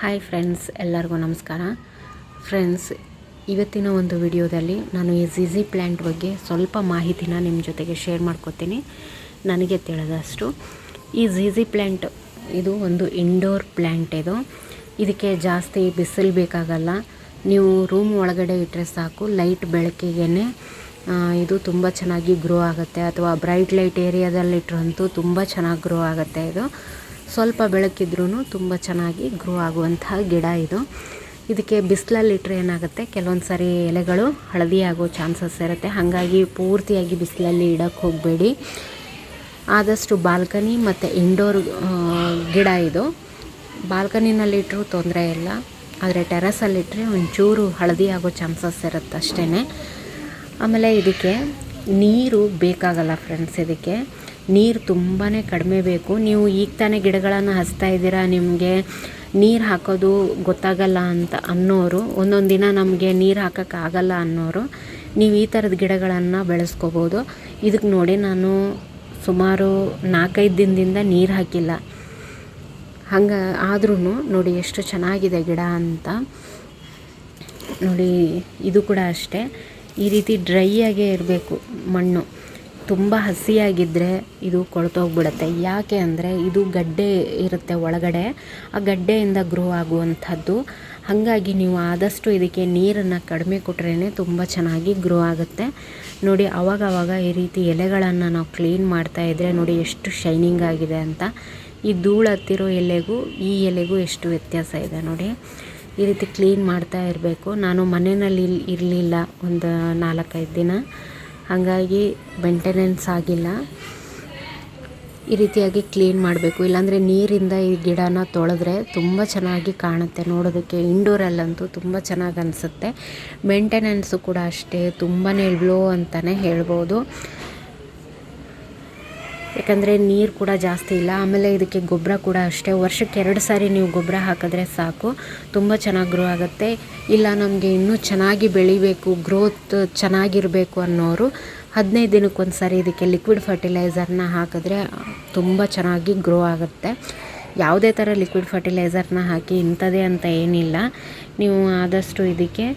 Hi friends, ಎಲ್ಲರಿಗೂ ನಮಸ್ಕಾರ. Friends, ಇವತ್ತಿನ ಒಂದು ವಿಡಿಯೋದಲ್ಲಿ ನಾನು ಈ ಝಿಝಿ ಪ್ಲ್ಯಾಂಟ್ ಬಗ್ಗೆ ಸ್ವಲ್ಪ ಮಾಹಿತಿನ ನಿಮ್ಮ ಜೊತೆಗೆ ಶೇರ್ ಮಾಡ್ಕೋತೀನಿ. ನನಗೆ ತಿಳಿದಷ್ಟು ಈ ಝಿಝಿ ಪ್ಲ್ಯಾಂಟ್ ಇದು ಒಂದು ಇಂಡೋರ್ ಪ್ಲ್ಯಾಂಟ್. ಇದಕ್ಕೆ ಜಾಸ್ತಿ ಬಿಸಿಲು ಬೇಕಾಗಲ್ಲ. ನೀವು ರೂಮ್ ಒಳಗಡೆ ಇಟ್ಟರೆ ಸಾಕು, ಲೈಟ್ ಬೆಳಕಿಗೆ ಇದು ತುಂಬ ಚೆನ್ನಾಗಿ ಗ್ರೋ ಆಗುತ್ತೆ. ಅಥವಾ ಬ್ರೈಟ್ ಲೈಟ್ ಏರಿಯಾದಲ್ಲಿಟ್ಟರಂತೂ ತುಂಬ ಚೆನ್ನಾಗಿ ಗ್ರೋ ಆಗುತ್ತೆ. ಇದು ಸ್ವಲ್ಪ ಬೆಳಕಿದ್ರೂ ತುಂಬ ಚೆನ್ನಾಗಿ ಗ್ರೋ ಆಗುವಂತಹ ಗಿಡ ಇದು. ಇದಕ್ಕೆ ಬಿಸಿಲಲ್ಲಿಟ್ಟರೆ ಏನಾಗುತ್ತೆ, ಕೆಲವೊಂದು ಸಾರಿ ಎಲೆಗಳು ಹಳದಿ ಆಗೋ ಚಾನ್ಸಸ್ ಇರುತ್ತೆ. ಹಾಗಾಗಿ ಪೂರ್ತಿಯಾಗಿ ಬಿಸಿಲಲ್ಲಿ ಇಡೋಕ್ಕೆ ಹೋಗಬೇಡಿ. ಆದಷ್ಟು ಬಾಲ್ಕನಿ ಮತ್ತು ಇಂಡೋರ್ ಗಿಡ ಇದು. ಬಾಲ್ಕನಿನಲ್ಲಿಟ್ಟರೂ ತೊಂದರೆ ಇಲ್ಲ, ಆದರೆ ಟೆರಸಲ್ಲಿಟ್ಟರೆ ಒಂಚೂರು ಹಳದಿ ಆಗೋ ಚಾನ್ಸಸ್ ಇರುತ್ತೆ ಅಷ್ಟೇ. ಆಮೇಲೆ ಇದಕ್ಕೆ ನೀರು ಬೇಕಾಗಲ್ಲ ಫ್ರೆಂಡ್ಸ್. ಇದಕ್ಕೆ ನೀರು ತುಂಬಾ ಕಡಿಮೆ ಬೇಕು. ನೀವು ಈಗ ತಾನೇ ಗಿಡಗಳನ್ನು ಹಚ್ತಾ ಇದ್ದೀರಾ, ನಿಮಗೆ ನೀರು ಹಾಕೋದು ಗೊತ್ತಾಗಲ್ಲ ಅಂತ ಅನ್ನೋರು, ಒಂದೊಂದು ದಿನ ನಮಗೆ ನೀರು ಹಾಕೋಕ್ಕಾಗಲ್ಲ ಅನ್ನೋರು, ನೀವು ಈ ಥರದ ಗಿಡಗಳನ್ನು ಬೆಳೆಸ್ಕೋಬೋದು. ಇದಕ್ಕೆ ನೋಡಿ, ನಾನು ಸುಮಾರು 4-5 ದಿನದಿಂದ ನೀರು ಹಾಕಿಲ್ಲ. ಆದ್ರೂ ನೋಡಿ ಎಷ್ಟು ಚೆನ್ನಾಗಿದೆ ಗಿಡ ಅಂತ. ನೋಡಿ, ಇದು ಕೂಡ ಅಷ್ಟೇ, ಈ ರೀತಿ ಡ್ರೈ ಆಗೇ ಇರಬೇಕು ಮಣ್ಣು. ತುಂಬ ಹಸಿಯಾಗಿದ್ದರೆ ಇದು ಕೊಳ್ತೋಗ್ಬಿಡುತ್ತೆ. ಯಾಕೆ ಅಂದರೆ ಇದು ಗಡ್ಡೆ ಇರುತ್ತೆ ಒಳಗಡೆ, ಆ ಗಡ್ಡೆಯಿಂದ ಗ್ರೋ ಆಗುವಂಥದ್ದು. ಹಾಗಾಗಿ ನೀವು ಆದಷ್ಟು ಇದಕ್ಕೆ ನೀರನ್ನು ಕಡಿಮೆ ಕೊಟ್ರೇ ತುಂಬ ಚೆನ್ನಾಗಿ ಗ್ರೋ ಆಗುತ್ತೆ. ನೋಡಿ, ಆವಾಗವಾಗ ಈ ರೀತಿ ಎಲೆಗಳನ್ನು ನಾವು ಕ್ಲೀನ್ ಮಾಡ್ತಾಯಿದ್ರೆ ನೋಡಿ ಎಷ್ಟು ಶೈನಿಂಗ್ ಆಗಿದೆ ಅಂತ. ಈ ಧೂಳು ಹತ್ತಿರೋ ಎಲೆಗೂ ಈ ಎಲೆಗೂ ಎಷ್ಟು ವ್ಯತ್ಯಾಸ ಇದೆ ನೋಡಿ. ಈ ರೀತಿ ಕ್ಲೀನ್ ಮಾಡ್ತಾ ಇರಬೇಕು. ನಾನು ಮನೆಯಲ್ಲಿ ಇರಲಿಲ್ಲ ಒಂದು 4-5 ದಿನ, ಹಾಗಾಗಿ ಮೇಂಟೆನೆನ್ಸ್ ಆಗಿಲ್ಲ. ಈ ರೀತಿಯಾಗಿ ಕ್ಲೀನ್ ಮಾಡಬೇಕು, ಇಲ್ಲಾಂದರೆ ನೀರಿಂದ ಈ ಗಿಡನ ತೊಳೆದ್ರೆ ತುಂಬ ಚೆನ್ನಾಗಿ ಕಾಣುತ್ತೆ ನೋಡೋದಕ್ಕೆ. ಇಂಡೋರಲ್ಲಂತೂ ತುಂಬ ಚೆನ್ನಾಗಿ ಅನಿಸುತ್ತೆ. ಮೇಂಟೆನೆನ್ಸು ಕೂಡ ಅಷ್ಟೇ, ತುಂಬಾ ಲೋ ಅಂತಲೇ ಹೇಳ್ಬೋದು. ಯಾಕಂದರೆ ನೀರು ಕೂಡ ಜಾಸ್ತಿ ಇಲ್ಲ. ಆಮೇಲೆ ಇದಕ್ಕೆ ಗೊಬ್ಬರ ಕೂಡ ಅಷ್ಟೇ, ವರ್ಷಕ್ಕೆ 2 ಸಾರಿ ನೀವು ಗೊಬ್ಬರ ಹಾಕಿದ್ರೆ ಸಾಕು, ತುಂಬ ಚೆನ್ನಾಗಿ ಗ್ರೋ ಆಗುತ್ತೆ. ಇಲ್ಲ ನಮಗೆ ಇನ್ನೂ ಚೆನ್ನಾಗಿ ಬೆಳಿಬೇಕು, ಗ್ರೋತ್ ಚೆನ್ನಾಗಿರಬೇಕು ಅನ್ನೋರು 15 ದಿನಕ್ಕೊಂದು ಸಾರಿ ಇದಕ್ಕೆ ಲಿಕ್ವಿಡ್ ಫರ್ಟಿಲೈಸರ್ನ ಹಾಕಿದ್ರೆ ತುಂಬ ಚೆನ್ನಾಗಿ ಗ್ರೋ ಆಗುತ್ತೆ. ಯಾವುದೇ ಥರ ಲಿಕ್ವಿಡ್ ಫರ್ಟಿಲೈಸರ್ನ ಹಾಕಿ ಇಂಥದ್ದೇ ಅಂತ ಏನಿಲ್ಲ. ನೀವು ಆದಷ್ಟು ಇದಕ್ಕೆ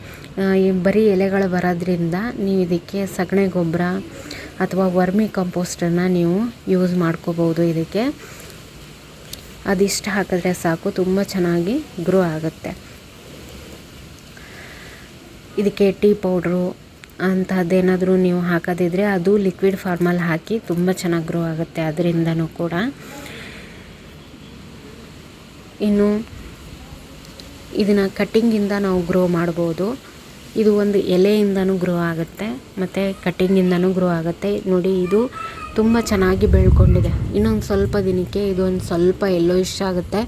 ಬರೀ ಎಲೆಗಳು ಬರೋದ್ರಿಂದ ನೀವು ಇದಕ್ಕೆ ಸಗಣಿ ಗೊಬ್ಬರ ಅಥವಾ ವರ್ಮಿ ಕಂಪೋಸ್ಟನ್ನು ನೀವು ಯೂಸ್ ಮಾಡ್ಕೋಬೋದು. ಇದಕ್ಕೆ ಅದಿಷ್ಟು ಹಾಕಿದ್ರೆ ಸಾಕು, ತುಂಬ ಚೆನ್ನಾಗಿ ಗ್ರೋ ಆಗುತ್ತೆ. ಇದಕ್ಕೆ ಟೀ ಪೌಡ್ರು ಅಂತಹದ್ದೇನಾದರೂ ನೀವು ಹಾಕೋದಿದ್ರೆ ಅದು ಲಿಕ್ವಿಡ್ ಫಾರ್ಮಲ್ಲಿ ಹಾಕಿ ತುಂಬ ಚೆನ್ನಾಗಿ ಗ್ರೋ ಆಗುತ್ತೆ ಅದರಿಂದನೂ ಕೂಡ. ಇನ್ನು ಇದನ್ನು ಕಟ್ಟಿಂಗಿಂದ ನಾವು ಗ್ರೋ ಮಾಡ್ಬೋದು. ಇದು ಒಂದು ಎಲೆಯಿಂದನೂ ಗ್ರೋ ಆಗುತ್ತೆ ಮತ್ತು ಕಟ್ಟಿಂಗಿಂದನೂ ಗ್ರೋ ಆಗುತ್ತೆ. ನೋಡಿ, ಇದು ತುಂಬ ಚೆನ್ನಾಗಿ ಬೆಳ್ಕೊಂಡಿದೆ. ಇನ್ನೊಂದು ಸ್ವಲ್ಪ ದಿನಕ್ಕೆ ಇದೊಂದು ಸ್ವಲ್ಪ ಯೆಲ್ಲೋಯಿಶ್ ಆಗುತ್ತೆ.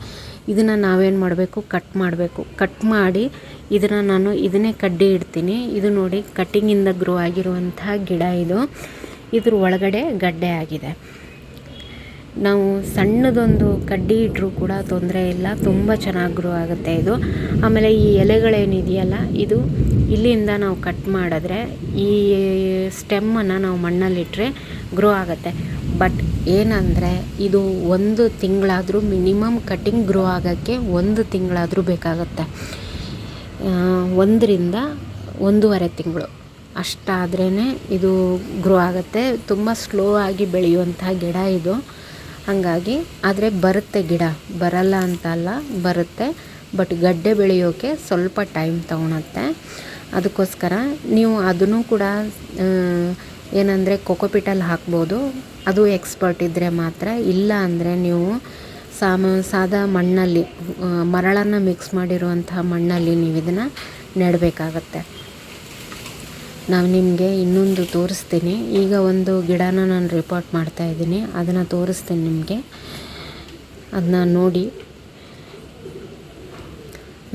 ಇದನ್ನು ನಾವೇನು ಮಾಡಬೇಕು, ಕಟ್ ಮಾಡಬೇಕು. ಕಟ್ ಮಾಡಿ ಇದನ್ನೇ ಕಡ್ಡಿ ಇಡ್ತೀನಿ. ಇದು ನೋಡಿ, ಕಟ್ಟಿಂಗಿಂದ ಗ್ರೋ ಆಗಿರುವಂತಹ ಗಿಡ ಇದು. ಇದ್ರ ಒಳಗಡೆ ಗಡ್ಡೆ ಆಗಿದೆ. ನಾವು ಸಣ್ಣದೊಂದು ಕಡ್ಡಿ ಇಟ್ಟರೂ ಕೂಡ ತೊಂದರೆ ಇಲ್ಲ, ತುಂಬ ಚೆನ್ನಾಗಿ ಗ್ರೋ ಆಗುತ್ತೆ ಇದು. ಆಮೇಲೆ ಈ ಎಲೆಗಳೇನಿದೆಯಲ್ಲ, ಇದು ಇಲ್ಲಿಂದ ನಾವು ಕಟ್ ಮಾಡಿದ್ರೆ ಈ ಸ್ಟೆಮ್ಮನ್ನು ನಾವು ಮಣ್ಣಲ್ಲಿಟ್ಟರೆ ಗ್ರೋ ಆಗುತ್ತೆ. ಬಟ್ ಏನಂದರೆ ಇದು 1 ತಿಂಗಳಾದರೂ ಮಿನಿಮಮ್ ಕಟ್ಟಿಂಗ್ ಗ್ರೋ ಆಗೋಕ್ಕೆ 1 ತಿಂಗಳಾದರೂ ಬೇಕಾಗುತ್ತೆ. 1 ರಿಂದ 1.5 ತಿಂಗಳು ಅಷ್ಟಾದ್ರೇ ಇದು ಗ್ರೋ ಆಗುತ್ತೆ. ತುಂಬ ಸ್ಲೋ ಆಗಿ ಬೆಳೆಯುವಂತಹ ಗಿಡ ಇದು. ಹಾಗಾಗಿ ಆದರೆ ಬರುತ್ತೆ, ಗಿಡ ಬರಲ್ಲ ಅಂತಲ್ಲ, ಬರುತ್ತೆ. ಬಟ್ ಗಡ್ಡೆ ಬೆಳೆಯೋಕ್ಕೆ ಸ್ವಲ್ಪ ಟೈಮ್ ತೊಗೊಳುತ್ತೆ. ಅದಕ್ಕೋಸ್ಕರ ನೀವು ಅದನ್ನು ಕೂಡ ಏನಂದರೆ ಕೊಕೊಪಿಟಲ್ಲಿ ಹಾಕ್ಬೋದು, ಅದು ಎಕ್ಸ್ಪರ್ಟ್ ಇದ್ದರೆ ಮಾತ್ರ. ಇಲ್ಲ ಅಂದರೆ ನೀವು ಸಾದಾ ಮಣ್ಣಲ್ಲಿ ಮರಳನ್ನು ಮಿಕ್ಸ್ ಮಾಡಿರುವಂತಹ ಮಣ್ಣಲ್ಲಿ ನೀವು ಇದನ್ನು ನೆಡಬೇಕಾಗತ್ತೆ. ನಾವು ನಿಮಗೆ ಇನ್ನೊಂದು ತೋರಿಸ್ತೀನಿ. ಈಗ ಒಂದು ಗಿಡನ ನಾನು ರಿಪೋರ್ಟ್ ಮಾಡ್ತಾಯಿದ್ದೀನಿ, ಅದನ್ನು ತೋರಿಸ್ತೀನಿ ನಿಮಗೆ. ಅದನ್ನ ನೋಡಿ.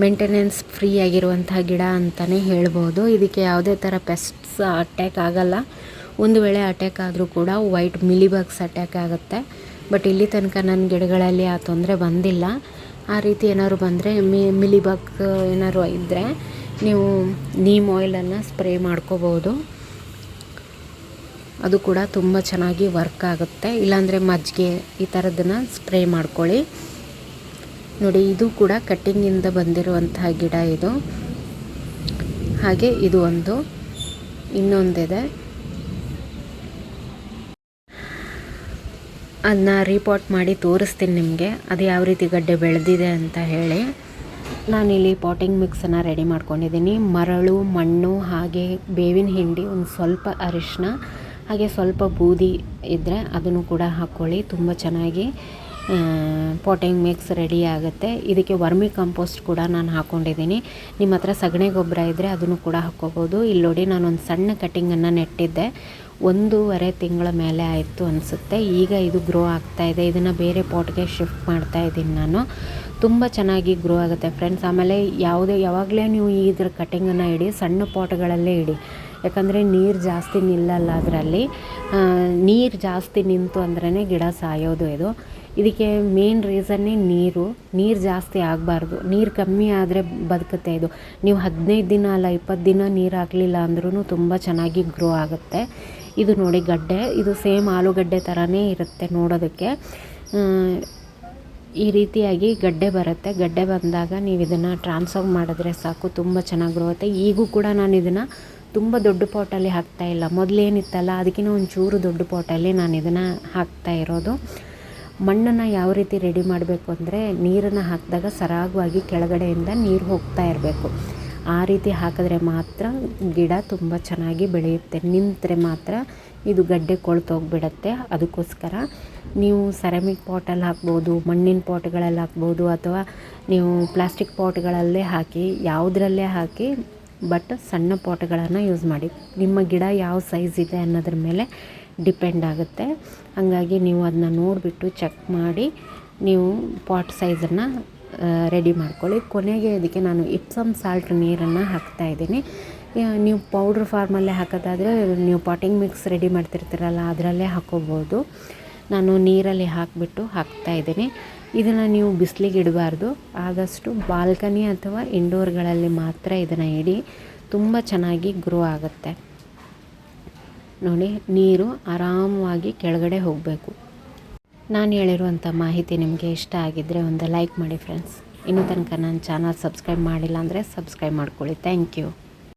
ಮೇಂಟೆನೆನ್ಸ್ ಫ್ರೀ ಆಗಿರುವಂತಹ ಗಿಡ ಅಂತಲೇ ಹೇಳ್ಬೋದು. ಇದಕ್ಕೆ ಯಾವುದೇ ಥರ ಪೆಸ್ಟ್ಸ್ ಅಟ್ಯಾಕ್ ಆಗಲ್ಲ. ಒಂದು ವೇಳೆ ಅಟ್ಯಾಕ್ ಆದರೂ ಕೂಡ ವೈಟ್ ಮಿಲಿಬಗ್ಸ್ ಅಟ್ಯಾಕ್ ಆಗುತ್ತೆ. ಬಟ್ ಇಲ್ಲಿ ತನಕ ನನ್ನ ಗಿಡಗಳಲ್ಲಿ ಆ ತೊಂದರೆ ಬಂದಿಲ್ಲ. ಆ ರೀತಿ ಏನಾದ್ರು ಬಂದರೆ ಮಿಲಿಬಗ್ ಏನಾದ್ರು ಇದ್ದರೆ ನೀವು ನೀಮ್ ಆಯಿಲನ್ನು ಸ್ಪ್ರೇ ಮಾಡ್ಕೋಬೋದು. ಅದು ಕೂಡ ತುಂಬ ಚೆನ್ನಾಗಿ ವರ್ಕ್ ಆಗುತ್ತೆ. ಇಲ್ಲಾಂದರೆ ಮಜ್ಜಿಗೆ ಈ ಥರದ್ದನ್ನು ಸ್ಪ್ರೇ ಮಾಡ್ಕೊಳ್ಳಿ. ನೋಡಿ ಇದು ಕೂಡ ಕಟ್ಟಿಂಗಿಂದ ಬಂದಿರುವಂತಹ ಗಿಡ ಇದು. ಹಾಗೆ ಇದು ಇನ್ನೊಂದಿದೆ, ಅದನ್ನ ರೀಪಾಟ್ ಮಾಡಿ ತೋರಿಸ್ತೀನಿ ನಿಮಗೆ ಅದು ಯಾವ ರೀತಿ ಗಡ್ಡೆ ಬೆಳೆದಿದೆ ಅಂತ ಹೇಳಿ. ನಾನಿಲ್ಲಿ ಪಾಟಿಂಗ್ ಮಿಕ್ಸನ್ನು ರೆಡಿ ಮಾಡ್ಕೊಂಡಿದ್ದೀನಿ. ಮರಳು, ಮಣ್ಣು, ಹಾಗೆ ಬೇವಿನ ಹಿಂಡಿ, ಒಂದು ಸ್ವಲ್ಪ ಅರಿಶಿನ, ಹಾಗೆ ಸ್ವಲ್ಪ ಬೂದಿ ಇದ್ದರೆ ಅದನ್ನು ಕೂಡ ಹಾಕ್ಕೊಳ್ಳಿ. ತುಂಬ ಚೆನ್ನಾಗಿ ಪಾಟಿಂಗ್ ಮಿಕ್ಸ್ ರೆಡಿ ಆಗುತ್ತೆ. ಇದಕ್ಕೆ ವರ್ಮಿ ಕಂಪೋಸ್ಟ್ ಕೂಡ ನಾನು ಹಾಕ್ಕೊಂಡಿದ್ದೀನಿ. ನಿಮ್ಮ ಹತ್ರ ಸಗಣಿ ಗೊಬ್ಬರ ಇದ್ದರೆ ಅದನ್ನು ಕೂಡ ಹಾಕ್ಕೋಬೋದು. ಇಲ್ಲಿ ನೋಡಿ ನಾನೊಂದು ಸಣ್ಣ ಕಟ್ಟಿಂಗನ್ನು ನೆಟ್ಟಿದ್ದೆ, 1.5 ತಿಂಗಳ ಮೇಲೆ ಆಯಿತು ಅನಿಸುತ್ತೆ. ಈಗ ಇದು ಗ್ರೋ ಆಗ್ತಾಯಿದೆ. ಇದನ್ನು ಬೇರೆ ಪಾಟ್ಗೆ ಶಿಫ್ಟ್ ಮಾಡ್ತಾಯಿದ್ದೀನಿ ನಾನು. ತುಂಬ ಚೆನ್ನಾಗಿ ಗ್ರೋ ಆಗುತ್ತೆ ಫ್ರೆಂಡ್ಸ್. ಆಮೇಲೆ ಯಾವಾಗಲೇ ನೀವು ಇದ್ರ ಕಟ್ಟಿಂಗನ್ನು ಇಡಿ, ಸಣ್ಣ ಪಾಟ್ಗಳಲ್ಲೇ ಇಡಿ. ಯಾಕಂದರೆ ನೀರು ಜಾಸ್ತಿ ನಿಲ್ಲಲ್ಲ ಅದರಲ್ಲಿ. ನೀರು ಜಾಸ್ತಿ ನಿಂತು ಅಂದ್ರೇ ಗಿಡ ಸಾಯೋದು. ಇದಕ್ಕೆ ಮೇನ್ ರೀಸನ್ನೇ ನೀರು ಜಾಸ್ತಿ ಆಗಬಾರ್ದು. ನೀರು ಕಮ್ಮಿ ಆದರೆ ಬದುಕುತ್ತೆ ಇದು. ನೀವು 15 ದಿನ ಅಲ್ಲ 20 ದಿನ ನೀರು ಹಾಕಲಿಲ್ಲ ಅಂದ್ರೂ ತುಂಬ ಚೆನ್ನಾಗಿ ಗ್ರೋ ಆಗುತ್ತೆ. ಇದು ನೋಡಿ ಗಡ್ಡೆ, ಇದು ಸೇಮ್ ಆಲೂಗಡ್ಡೆ ಥರನೇ ಇರುತ್ತೆ ನೋಡೋದಕ್ಕೆ. ಈ ರೀತಿಯಾಗಿ ಗಡ್ಡೆ ಬರುತ್ತೆ. ಗಡ್ಡೆ ಬಂದಾಗ ನೀವು ಇದನ್ನು ಟ್ರಾನ್ಸ್ಫರ್ ಮಾಡಿದ್ರೆ ಸಾಕು, ತುಂಬ ಚೆನ್ನಾಗಿ ಗ್ರೋ ಆಗುತ್ತೆ. ಈಗೂ ಕೂಡ ನಾನು ಇದನ್ನು ತುಂಬ ದೊಡ್ಡ ಪಾಟಲ್ಲಿ ಹಾಕ್ತಾಯಿಲ್ಲ. ಮೊದಲೇನಿತ್ತಲ್ಲ ಅದಕ್ಕಿಂತ ಒಂಚೂರು ದೊಡ್ಡ ಪಾಟಲ್ಲಿ ನಾನು ಇದನ್ನು ಹಾಕ್ತಾ ಇರೋದು. ಮಣ್ಣನ್ನು ಯಾವ ರೀತಿ ರೆಡಿ ಮಾಡಬೇಕು ಅಂದರೆ, ನೀರನ್ನು ಹಾಕಿದಾಗ ಸರಾಗವಾಗಿ ಕೆಳಗಡೆಯಿಂದ ನೀರು ಹೋಗ್ತಾ ಇರಬೇಕು. ಆ ರೀತಿ ಹಾಕಿದ್ರೆ ಮಾತ್ರ ಗಿಡ ತುಂಬ ಚೆನ್ನಾಗಿ ಬೆಳೆಯುತ್ತೆ. ನಿಂತರೆ ಮಾತ್ರ ಇದು ಗಡ್ಡೆ ಕೊಳ್ತೋಗ್ಬಿಡುತ್ತೆ. ಅದಕ್ಕೋಸ್ಕರ ನೀವು ಸೆರಾಮಿಕ್ ಪಾಟಲ್ಲಿ ಹಾಕ್ಬೋದು, ಮಣ್ಣಿನ ಪಾಟ್ಗಳಲ್ಲಿ ಹಾಕ್ಬೋದು, ಅಥವಾ ನೀವು ಪ್ಲಾಸ್ಟಿಕ್ ಪಾಟ್ಗಳಲ್ಲೇ ಹಾಕಿ, ಯಾವುದರಲ್ಲೇ ಹಾಕಿ, ಬಟ್ ಸಣ್ಣ ಪಾಟ್ಗಳನ್ನು ಯೂಸ್ ಮಾಡಿ. ನಿಮ್ಮ ಗಿಡ ಯಾವ ಸೈಜ್ ಇದೆ ಅನ್ನೋದ್ರ ಮೇಲೆ ಡಿಪೆಂಡ್ ಆಗುತ್ತೆ. ಹಾಗಾಗಿ ನೀವು ಅದನ್ನ ನೋಡಿಬಿಟ್ಟು ಚೆಕ್ ಮಾಡಿ ನೀವು ಪಾಟ್ ಸೈಜನ್ನು ರೆಡಿ ಮಾಡ್ಕೊಳ್ಳಿ. ಕೊನೆಗೆ ಇದಕ್ಕೆ ನಾನು ಇಪ್ಸಮ್ ಸಾಲ್ಟ್ ನೀರನ್ನು ಹಾಕ್ತಾಯಿದ್ದೀನಿ. ನೀವು ಪೌಡ್ರ್ ಫಾರ್ಮಲ್ಲೇ ಹಾಕೋದಾದರೆ ನೀವು ಪಾಟಿಂಗ್ ಮಿಕ್ಸ್ ರೆಡಿ ಮಾಡ್ತಿರ್ತೀರಲ್ಲ ಅದರಲ್ಲೇ ಹಾಕ್ಕೋಬೋದು. ನಾನು ನೀರಲ್ಲಿ ಹಾಕಿಬಿಟ್ಟು ಹಾಕ್ತಾಯಿದ್ದೀನಿ. ಇದನ್ನು ನೀವು ಬಿಸಿಲಿಗೆ ಇಡಬಾರ್ದು. ಆದಷ್ಟು ಬಾಲ್ಕನಿ ಅಥವಾ ಇಂಡೋರ್ಗಳಲ್ಲಿ ಮಾತ್ರ ಇದನ್ನು ಇಡಿ. ತುಂಬ ಚೆನ್ನಾಗಿ ಗ್ರೋ ಆಗುತ್ತೆ. ನೋಡಿ, ನೀರು ಆರಾಮವಾಗಿ ಕೆಳಗಡೆ ಹೋಗಬೇಕು. ನಾನು ಹೇಳಿರುವಂಥ ಮಾಹಿತಿ ನಿಮಗೆ ಇಷ್ಟ ಆಗಿದ್ದರೆ ಒಂದು ಲೈಕ್ ಮಾಡಿ ಫ್ರೆಂಡ್ಸ್. ಇನ್ನೂ ತನಕ ನನ್ನ ಚಾನಲ್ ಸಬ್ಸ್ಕ್ರೈಬ್ ಮಾಡಿಲ್ಲ ಅಂದರೆ ಸಬ್ಸ್ಕ್ರೈಬ್ ಮಾಡ್ಕೊಳ್ಳಿ. Thank you.